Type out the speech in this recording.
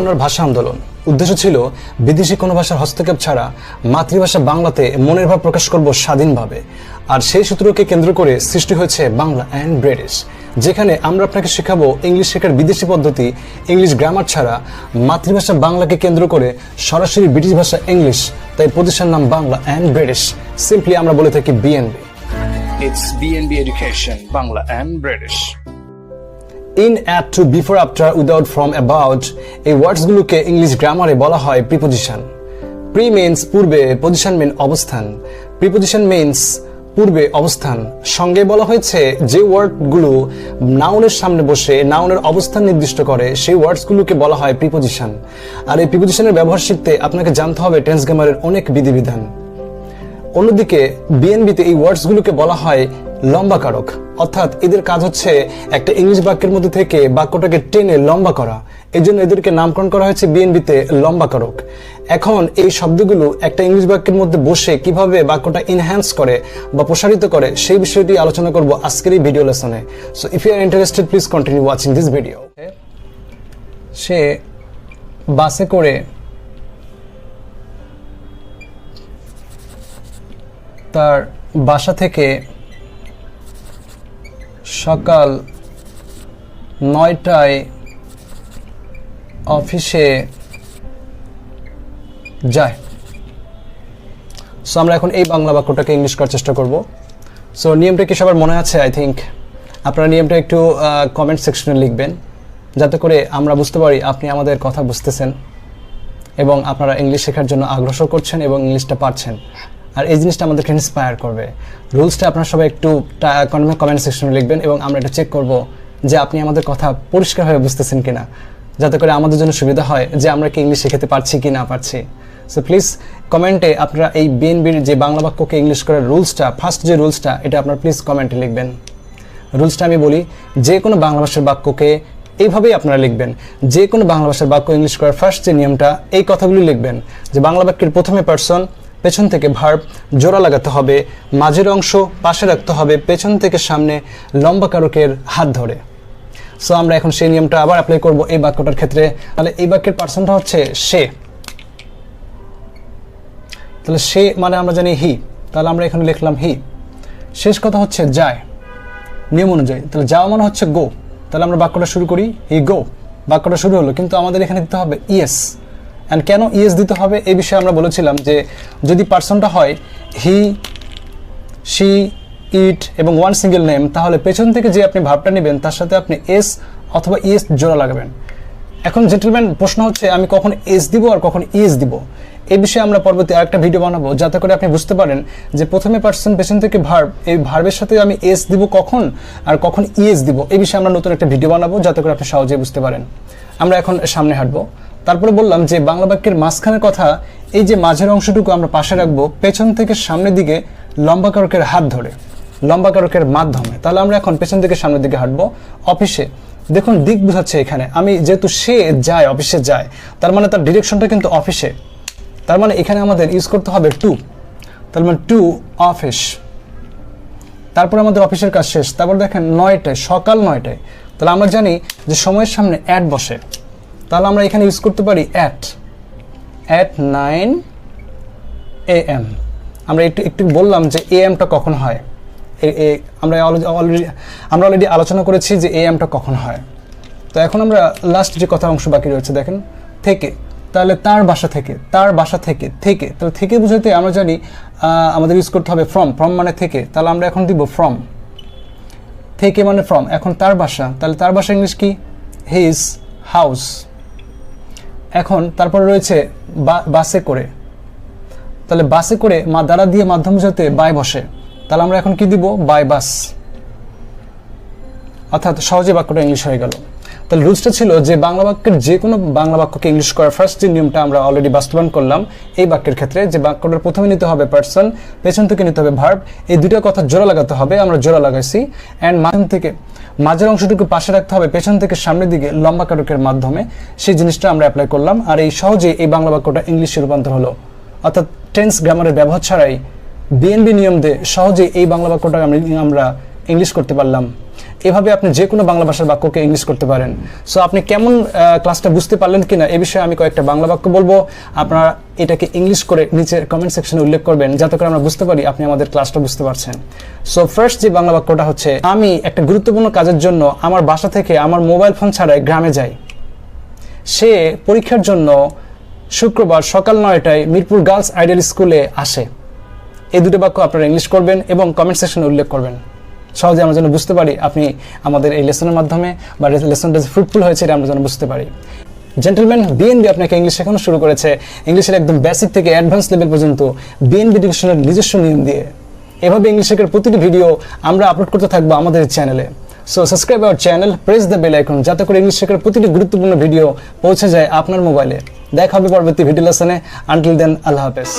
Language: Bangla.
বাহান্নর ভাষা আন্দোলন উদ্দেশ্য ছিল বিদেশি কোনো ভাষার হস্তক্ষেপ ছাড়া মাতৃভাষা বাংলাতে মনের ভাব প্রকাশ করব স্বাধীনভাবে। আর সেই সূত্রকে কেন্দ্র করে সৃষ্টি হয়েছে বাংলা অ্যান্ড ব্রিটিশ, যেখানে আমরা আপনাকে শেখাবো ইংলিশ শেখার বিদেশি পদ্ধতি, ইংলিশ গ্রামার ছাড়া মাতৃভাষা বাংলাকে কেন্দ্র করে সরাসরি ব্রিটিশ ভাষা ইংলিশ। তাই প্রতিষ্ঠান নাম বাংলা অ্যান্ড ব্রিটিশ, সিম্পলি আমরা বলে থাকি BNB. It's BNB Education, Bangla and British. In, at, to, before, after, without, from, about এই ওয়ার্ডসগুলোকে ইংলিশ গ্রামারে বলা হয় প্রিপোজিশন। প্রি মিন্স পূর্বে, পজিশন মিন অবস্থান, প্রিপোজিশন মিন্স পূর্বে অবস্থান। সঙ্গে বলা হয়েছে যে ওয়ার্ডগুলো নাউনের সামনে বসে নাউনের অবস্থান নির্দিষ্ট করে সেই ওয়ার্ডসগুলোকে বলা হয় প্রিপোজিশন। আর এই প্রিপোজিশনের ব্যবহার শিখতে আপনাকে জানতে হবে টেন্স গ্রামারের অনেক বিধিবিধান। অন্যদিকে বিএনবিতে এই ওয়ার্ডসগুলোকে বলা হয় লম্বাকারক, অর্থাৎ এদের কাজ হচ্ছে একটা ইংলিশ বাক্যের মধ্যে থেকে বাক্যটাকে টেনে লম্বা করা। এই জন্য এদেরকে নামকরণ করা হয়েছে বিএনবিতে লম্বাকারক। এখন এই শব্দগুলো একটা ইংলিশ বাক্যের মধ্যে বসে কিভাবে বাক্যটা ইনহ্যান্স করে বা প্রসারিত করে সেই বিষয়টি আলোচনা করব আজকের এই ভিডিও লেসনে। So if you are interested please continue watching this video. সে বাসে করে তার বাসা থেকে সকাল 9টায় অফিসে যায়। সো আমরা এখন এই বাংলা বাক্যটাকে ইংলিশ করার চেষ্টা করব। সো নিয়মটা কি সবার মনে আছে? আই থিঙ্ক আপনারা নিয়মটা একটু কমেন্ট সেকশনে লিখবেন, যাতে করে আমরা বুঝতে পারি আপনি আমাদের কথা বুঝতেছেন এবং আপনারা ইংলিশ শেখার জন্য আগ্রসর করছেন এবং ইংলিশটা পারছেন। আর এই জিনিসটা আমাদেরকে ইন্সপায়ার করবে। রুলসটা আপনারা সবাই একটু কমেন্ট সেকশনে লিখবেন এবং আমরা এটা চেক করব যে আপনি আমাদের কথা পরিষ্কারভাবে বুঝতেছেন কিনা, যাতে করে আমাদের জন্য সুবিধা হয় যে আমরা কি ইংলিশ শেখাতে পারছি কি না পারছি। সো প্লিজ কমেন্টে আপনারা এই বিএনবির যে বাংলা বাক্যকে ইংলিশ করার রুলসটা, ফার্স্ট যে রুলসটা, এটা আপনারা প্লিজ কমেন্টে লিখবেন। রুলসটা আমি বলি, যে কোনো বাংলা ভাষার বাক্যকে এইভাবেই আপনারা লিখবেন। যে কোনো বাংলা ভাষার বাক্য ইংলিশ করার ফার্স্ট যে নিয়মটা, এই কথাগুলি লিখবেন যে বাংলা বাক্যের প্রথমে পারসন, পেছন থেকে ভার্ব, জোড়া লাগাতে হবে, মাঝের অংশ পাশে রাখতে হবে, পেছন থেকে সামনে লম্বাকারকের হাত ধরে। সো আমরা এখন সেই নিয়মটা আবার অ্যাপ্লাই করব এই বাক্যটার ক্ষেত্রে। তাহলে এই বাক্যের পার্সনটা হচ্ছে সে, তাহলে সে মানে আমরা জানি হি, তাহলে আমরা এখানে লিখলাম হি। শেষ কথা হচ্ছে যায়, নিয়ম অনুযায়ী। তাহলে যাওয়া মানে হচ্ছে গো, তাহলে আমরা বাক্যটা শুরু করি হি গো। বাক্যটা শুরু হলো, কিন্তু আমাদের এখানে দিতে হবে ইয়েস। অ্যান্ড কেন ইয়েস দিতে হবে এই বিষয়ে আমরা বলেছিলাম যে যদি পার্সনটা হয় হি, শি, ইট এবং ওয়ান সিঙ্গেল নেম, তাহলে পেছন থেকে যে আপনি ভাবটা নেবেন তার সাথে আপনি এস অথবা ইএস জোড়া লাগাবেন। এখন জেন্টলম্যান প্রশ্ন হচ্ছে আমি কখন এস দিব আর কখন ইএস দিব, এই বিষয়ে আমরা পরবর্তী আরেকটা ভিডিও বানাবো, যাতে করে আপনি বুঝতে পারেন যে প্রথমে পার্সন, পেছন থেকে ভার্ব, এই ভার্বের সাথে আমি এস দিব কখন আর কখন ইএস দিব, এই বিষয়ে আমরা নতুন একটা ভিডিও বানাবো, যাতে করে আপনি সহজেই বুঝতে পারেন। আমরা এখন সামনে হাঁটবো। তারপরে বললাম যে বাংলা বাক্যের মাঝখানের কথা, এই যে মাঝের অংশটুকু আমরা পাশে রাখবো পেছন থেকে সামনের দিকে লম্বাকারকের হাত ধরে, লম্বাকারকের মাধ্যমে। তাহলে আমরা এখন পেছন থেকে সামনের দিকে হাঁটবো। অফিসে দেখুন দিক বোঝাচ্ছে এখানে, আমি যেহেতু সে যায়, অফিসে যায়, তার মানে তার ডিরেকশনটা কিন্তু অফিসে। তার মানে এখানে আমাদের ইউজ করতে হবে টু, তার মানে টু অফিস। তারপরে আমাদের অফিসের কাজ শেষ। তারপর দেখেন 9টায়, সকাল 9টায়, তাহলে আমরা জানি যে সময়ের সামনে অ্যাট বসে, তাহলে আমরা এখানে ইউজ করতে পারি অ্যাট 9 AM। আমরা একটু বললাম যে এএমটা কখন হয়, আমরা অলরেডি আলোচনা করেছি যে এএমটা কখন হয়। তো এখন আমরা লাস্ট যে কথা অংশ বাকি রয়েছে দেখেন থেকে, তাহলে তার বাসা থেকে, তার বাসা থেকে, থেকে, তাহলে থেকে বুঝাতে আমরা জানি আমাদের ইউজ করতে হবে ফ্রম, ফ্রম মানে থেকে, তাহলে আমরা এখন দিব ফ্রম, থেকে মানে ফ্রম। এখন তার বাসা, তাহলে তার বাসা ইংলিশ কি, হিজ হাউস। এখন তারপরে রয়েছে বাসে করে, তাহলে বাসে করে দ্বারা দিয়ে মাধ্যম বোঝাতে বাই বসে, তাহলে আমরা এখন কি দিব, বাই বাস। অর্থাৎ সহজে বাক্যটা ইংলিশ হয়ে গেল। তাহলে রুলসটা ছিল যে বাংলা বাক্যের যে কোনো বাংলা বাক্যকে ইংলিশ করার ফার্স্ট যে নিয়মটা আমরা অলরেডি বাস্তবায়ন করলাম এই বাক্যের ক্ষেত্রে, যে বাক্যটার প্রথমে নিতে হবে পার্সন, পেছন থেকে নিতে হবে ভার্ব, এই দুটো কথা জোড়া লাগাতে হবে, আমরা জোড়া লাগাইছি। অ্যান্ড মাঝখান থেকে মাঝের অংশটুকু পাশে রাখতে হবে পেছন থেকে সামনের দিকে লম্বাকারকের মাধ্যমে, সেই জিনিসটা আমরা অ্যাপ্লাই করলাম। আর এই সহজে এই বাংলা বাক্যটা ইংলিশে রূপান্তর হলো। অর্থাৎ টেন্স গ্রামারের ব্যবহার ছাড়াই বিএনবি নিয়ম দিয়ে সহজে এই বাংলা বাক্যটা আমরা ইংলিশ করতে পারলাম। এভাবে আপনি যে কোনো বাংলা ভাষার বাক্যকে ইংলিশ করতে পারেন। সো আপনি কেমন ক্লাসটা বুঝতে পারলেন কিনা এ বিষয়ে আমি কয়েকটা বাংলা বাক্য বলবো, আপনারা এটাকে ইংলিশ করে নিচে কমেন্ট সেকশনে উল্লেখ করবেন, যাতে করে আমরা বুঝতে পারি আপনি আমাদের ক্লাসটা বুঝতে পারছেন। সো ফার্স্ট যে বাংলা বাক্যটা হচ্ছে, আমি একটা গুরুত্বপূর্ণ কাজের জন্য আমার বাসা থেকে আমার মোবাইল ফোন ছাড়াই গ্রামে যাই। সে পরীক্ষার জন্য শুক্রবার সকাল 9টায় মিরপুর গার্লস আইডিয়াল স্কুলে আসে। এই দুটো বাক্য আপনারা ইংলিশ করবেন এবং কমেন্ট সেকশনে উল্লেখ করবেন, সহজে আমরা যেন বুঝতে পারি আপনি আমাদের এই লেসনের মাধ্যমে বা লেসনটা যে ফ্রুটফুল হয়েছে এটা আমরা যেন বুঝতে পারি। জেন্টলম্যান, বিএনবি আপনাকে ইংলিশ শেখানো শুরু করেছে, ইংলিশের একদম বেসিক থেকে অ্যাডভান্স লেভেল পর্যন্ত বিএনবি এডুকেশনের নিজস্ব নিয়ম দিয়ে। এভাবে ইংলিশ শেখার প্রতিটি ভিডিও আমরা আপলোড করতে থাকবো আমাদের চ্যানেলে। So subscribe our channel, press the bell icon, যাতে করে ইংলিশ শেখার প্রতিটি গুরুত্বপূর্ণ ভিডিও পৌঁছে যায় আপনার মোবাইলে। দেখা হবে পরবর্তী ভিডিও লেসনে। আনটিল দেন, আল্লাহ হাফেজ।